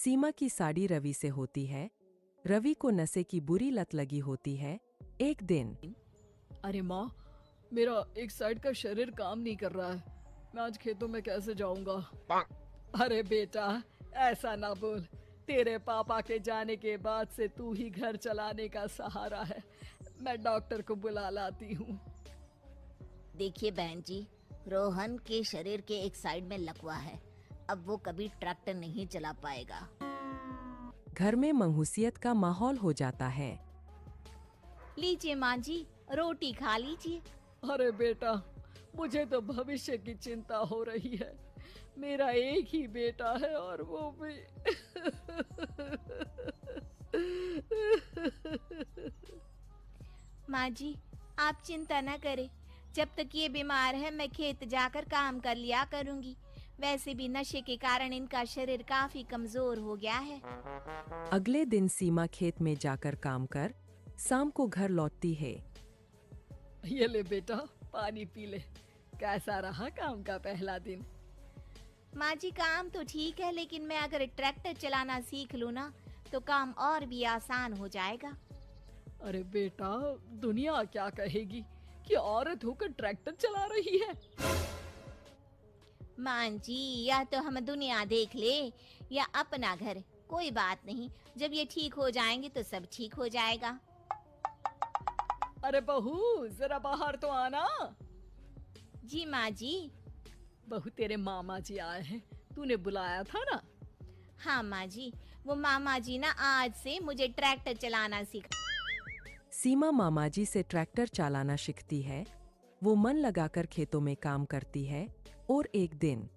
सीमा की साड़ी रवि से होती है। रवि को नशे की बुरी लत लगी होती है। एक दिन अरे माँ, मेरा एक साइड का शरीर काम नहीं कर रहा है। मैं आज खेतों में कैसे जाऊंगा? अरे बेटा, ऐसा ना बोल। तेरे पापा के जाने के बाद से तू ही घर चलाने का सहारा है। मैं डॉक्टर को बुला लाती हूँ। देखिए बहन जी, रोहन के शरीर के एक साइड में लकवा है। अब वो कभी ट्रैक्टर नहीं चला पाएगा। घर में मंहूसियत का माहौल हो जाता है। लीजिए माँ जी, रोटी खा लीजिए। अरे बेटा, मुझे तो भविष्य की चिंता हो रही है। मेरा एक ही बेटा है और वो भी माँ जी, आप चिंता न करें। जब तक ये बीमार है मैं खेत जाकर काम कर लिया करूंगी। वैसे भी नशे के कारण इनका शरीर काफी कमजोर हो गया है। अगले दिन सीमा खेत में जाकर काम कर शाम को घर लौटती है। ये ले बेटा, पानी पी ले। कैसा रहा काम का पहला दिन? माँ जी, काम तो ठीक है, लेकिन मैं अगर ट्रैक्टर चलाना सीख लूँ ना तो काम और भी आसान हो जाएगा। अरे बेटा, दुनिया क्या कहेगी कि औरत होकर ट्रैक्टर चला रही है। माँ जी, या तो हम दुनिया देख ले या अपना घर, कोई बात नहीं। जब ये ठीक हो जाएंगे तो सब ठीक हो जाएगा। अरे बहू, जरा बाहर तो आना। जी माँ जी। बहू, तेरे मामा जी आए हैं, तूने बुलाया था ना? हाँ माँ जी, वो मामा जी ना आज से मुझे ट्रैक्टर चलाना सिखा। सीमा मामाजी से ट्रैक्टर चलाना सीखती है। वो मन लगाकर खेतों में काम करती है। और एक दिन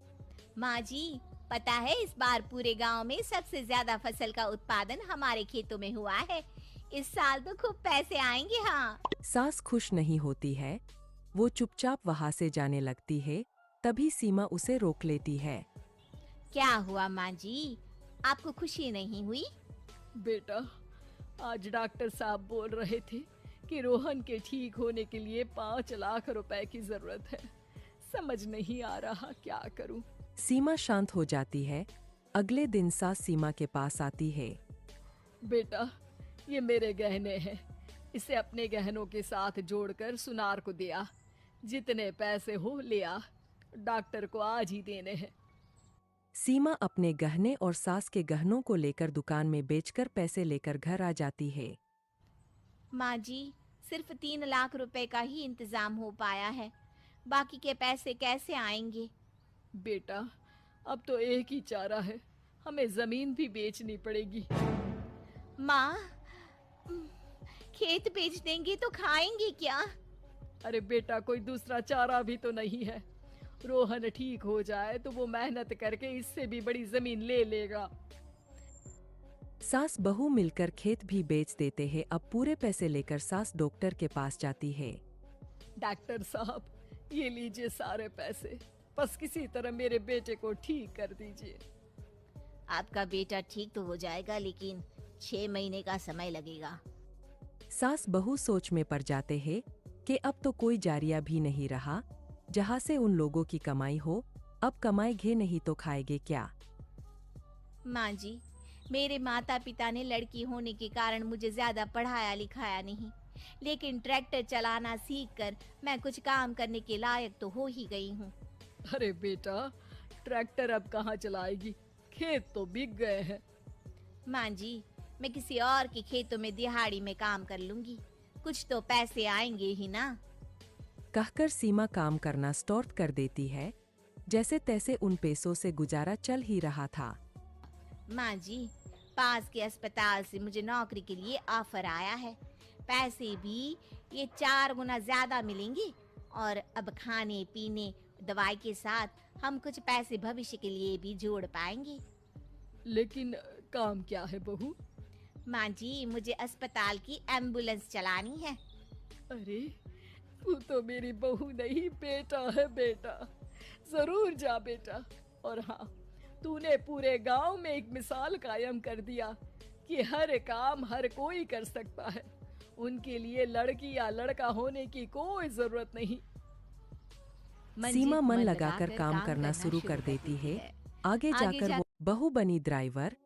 माँ जी, पता है इस बार पूरे गांव में सबसे ज्यादा फसल का उत्पादन हमारे खेतों में हुआ है। इस साल तो खूब पैसे आएंगे। हाँ। सास खुश नहीं होती है। वो चुपचाप वहां से जाने लगती है। तभी सीमा उसे रोक लेती है। क्या हुआ माँ जी, आपको खुशी नहीं हुई? बेटा, आज डॉक्टर साहब बोल रहे थे कि रोहन के ठीक होने के लिए 5 लाख रुपए की जरूरत है। समझ नहीं आ रहा क्या करूं। सीमा शांत हो जाती है। अगले दिन सास सीमा के पास आती है। बेटा, ये मेरे गहने हैं। इसे अपने गहनों के साथ जोड़कर सुनार को दिया। जितने पैसे हो ले आ, डॉक्टर को आज ही देने हैं। सीमा अपने गहने और सास के गहनों को लेकर दुकान में बेचकर पैसे लेकर घर आ जाती है। माँ जी, सिर्फ 3 लाख रुपए का ही इंतजाम हो पाया है। बाकी के पैसे कैसे आएंगे? बेटा, अब तो एक ही चारा है, हमें जमीन भी बेचनी पड़ेगी। माँ, खेत बेच देंगे तो खाएंगे क्या? अरे बेटा, कोई दूसरा चारा भी तो नहीं है। रोहन ठीक हो जाए तो वो मेहनत करके इससे भी बड़ी जमीन ले लेगा। सास बहू मिलकर खेत भी बेच देते हैं। अब पूरे पैसे लेकर सास डॉक्टर के पास जाती है। डॉक्टर साहब, ये लीजिए सारे पैसे। बस किसी तरह मेरे बेटे को ठीक कर दीजिए। आपका बेटा ठीक तो हो जाएगा, लेकिन 6 महीने का समय लगेगा। सास बहू सोच में पड़ जाते हैं कि अब तो कोई जारिया भी नहीं रहा जहां से उन लोगों की कमाई हो। अब कमाएंगे नहीं तो खाएंगे क्या? माँ जी, मेरे माता पिता ने लड़की होने के कारण मुझे ज्यादा पढ़ाया लिखाया नहीं, लेकिन ट्रैक्टर चलाना सीखकर मैं कुछ काम करने के लायक तो हो ही गई हूँ। अरे बेटा, ट्रैक्टर अब कहाँ चलाएगी? खेत तो बिक गए हैं। माँ जी, मैं किसी और के खेतों में दिहाड़ी में काम कर लूंगी, कुछ तो पैसे आएंगे ही ना। कहकर सीमा काम करना स्टार्ट कर देती है। जैसे तैसे उन पैसों से गुजारा चल ही रहा था। माँ जी, पास के अस्पताल से मुझे नौकरी के लिए ऑफर आया है। पैसे भी ये 4 गुना ज्यादा मिलेंगे और अब खाने पीने दवाई के साथ हम कुछ पैसे भविष्य के लिए भी जोड़ पाएंगे। लेकिन काम क्या है बहू? माँ जी, मुझे अस्पताल की एम्बुलेंस चलानी है। अरे, तू तो मेरी बहू नहीं, बेटा है बेटा। जरूर जा बेटा। और हाँ, तूने पूरे गांव में एक मिसाल कायम कर दिया कि हर काम हर कोई कर सकता है। उनके लिए लड़की या लड़का होने की कोई जरूरत नहीं। सीमा मन लगाकर काम करना शुरू कर देती है। आगे जाकर वो बहू बनी ड्राइवर।